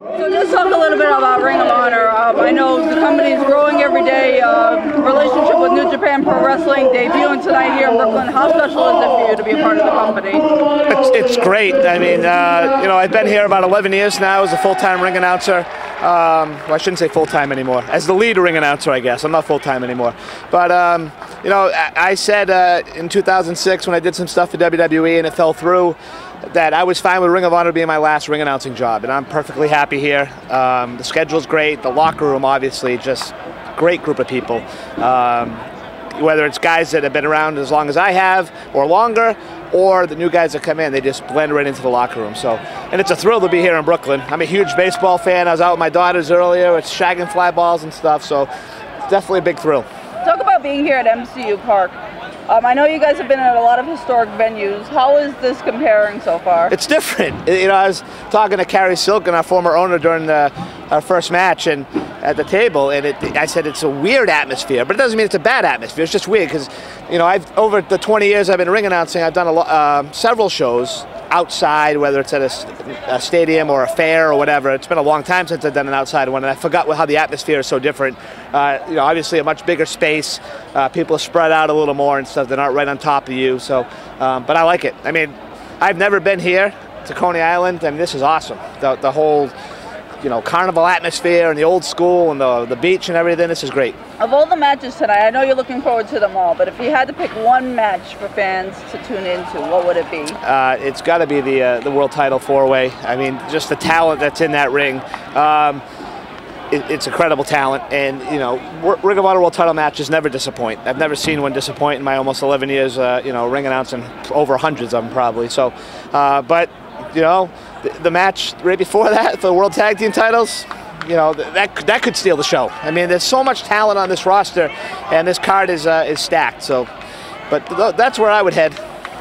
So just talk a little bit about Ring of Honor. I know the company is growing every day. Relationship with New Japan Pro Wrestling, debuting tonight here in Brooklyn. How special is it for you to be a part of the company? It's great. I mean, you know, I've been here about 11 years now as a full-time ring announcer. Well, I shouldn't say full-time anymore. As the lead ring announcer, I guess. I'm not full-time anymore. But, you know, I said in 2006 when I did some stuff for WWE and it fell through, that I was fine with Ring of Honor being my last ring announcing job, and I'm perfectly happy here. The schedule's great, the locker room obviously, just great group of people. Whether it's guys that have been around as long as I have, or longer, or the new guys that come in, they just blend right into the locker room. So, and it's a thrill to be here in Brooklyn. I'm a huge baseball fan. I was out with my daughters earlier, it's shagging fly balls and stuff, so it's definitely a big thrill. Talk about being here at MCU Park. I know you guys have been at a lot of historic venues. How is this comparing so far? It's different. You know, I was talking to Carrie Silken, our former owner, during our first match and at the table, and I said it's a weird atmosphere, but it doesn't mean it's a bad atmosphere. It's just weird because, you know, over the 20 years I've been ring announcing, I've done several shows outside, whether it's at a stadium or a fair or whatever. It's been a long time since I've done an outside one, and I forgot how the atmosphere is so different. You know, obviously a much bigger space. People are spread out a little more and stuff. They're not right on top of you. So, but I like it. I mean, I've never been here to Coney Island, and this is awesome. The whole, you know, carnival atmosphere and the old school and the beach and everything. This is great. Of all the matches tonight, I know you're looking forward to them all, but if you had to pick one match for fans to tune into, what would it be? It's got to be the world title four-way. I mean, just the talent that's in that ring. It's incredible talent, and you know, Ring of Honor world title matches never disappoint. I've never seen one disappoint in my almost 11 years, you know, ring announcing, over hundreds of them probably. So, but you know, the match right before that for the World Tag Team titles, you know, that could steal the show. I mean, there's so much talent on this roster, and this card is stacked. So, but that's where I would head.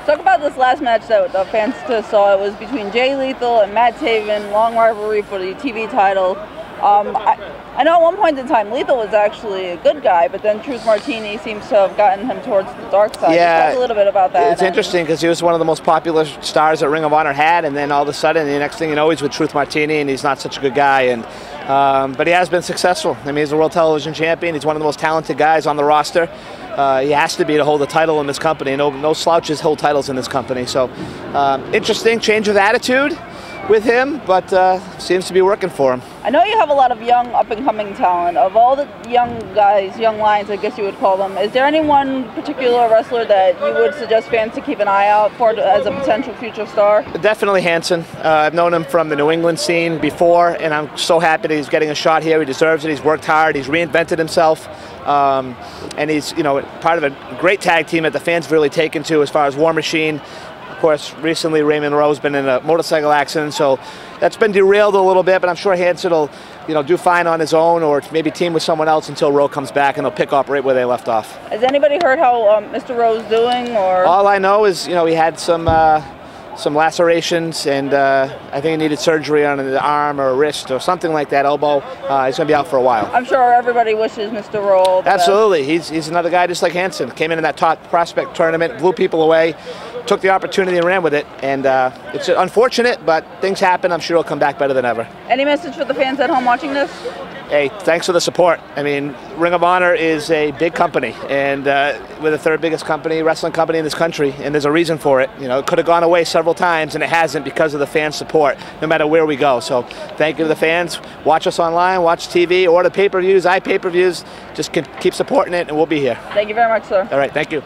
Talk about this last match that the fans just saw. It was between Jay Lethal and Matt Taven, long rivalry for the TV title. I know at one point in time Lethal was actually a good guy, but then Truth Martini seems to have gotten him towards the dark side. Yeah, talk a little bit about that. It's interesting because he was one of the most popular stars that Ring of Honor had, and then all of a sudden, the next thing you know, he's with Truth Martini, and he's not such a good guy. And but he has been successful. I mean, he's a world television champion. He's one of the most talented guys on the roster. He has to be to hold the title in this company. No slouches hold titles in this company. So interesting change of attitude with him, but seems to be working for him. I know you have a lot of young up-and-coming talent. Of all the young guys, young lions, I guess you would call them, is there any one particular wrestler that you would suggest fans to keep an eye out for as a potential future star? Definitely Hanson. I've known him from the New England scene before, and I'm so happy that he's getting a shot here. He deserves it. He's worked hard. He's reinvented himself. And he's, you know, part of a great tag team that the fans have really taken to as far as War Machine. Of course, recently Raymond Rowe's been in a motorcycle accident, so that's been derailed a little bit, but I'm sure Hanson will, you know, do fine on his own or maybe team with someone else until Rowe comes back, and they'll pick up right where they left off. Has anybody heard how Mr. Rowe's doing? Or all I know is, you know, he had some lacerations, and I think he needed surgery on the arm or wrist or something like that, elbow. He's going to be out for a while. I'm sure everybody wishes Mr. Rowe the Absolutely. best. He's another guy just like Hanson. Came in that top prospect tournament, blew people away, took the opportunity and ran with it. And it's unfortunate, but things happen. I'm sure he'll come back better than ever. Any message for the fans at home watching this? Hey, thanks for the support. I mean, Ring of Honor is a big company, and we're the third biggest wrestling company in this country, and there's a reason for it. You know, it could have gone away several times, and it hasn't because of the fan support, no matter where we go. So thank you to the fans. Watch us online, watch TV, order pay-per-views, pay-per-views. Just keep supporting it, and we'll be here. Thank you very much, sir. All right, thank you.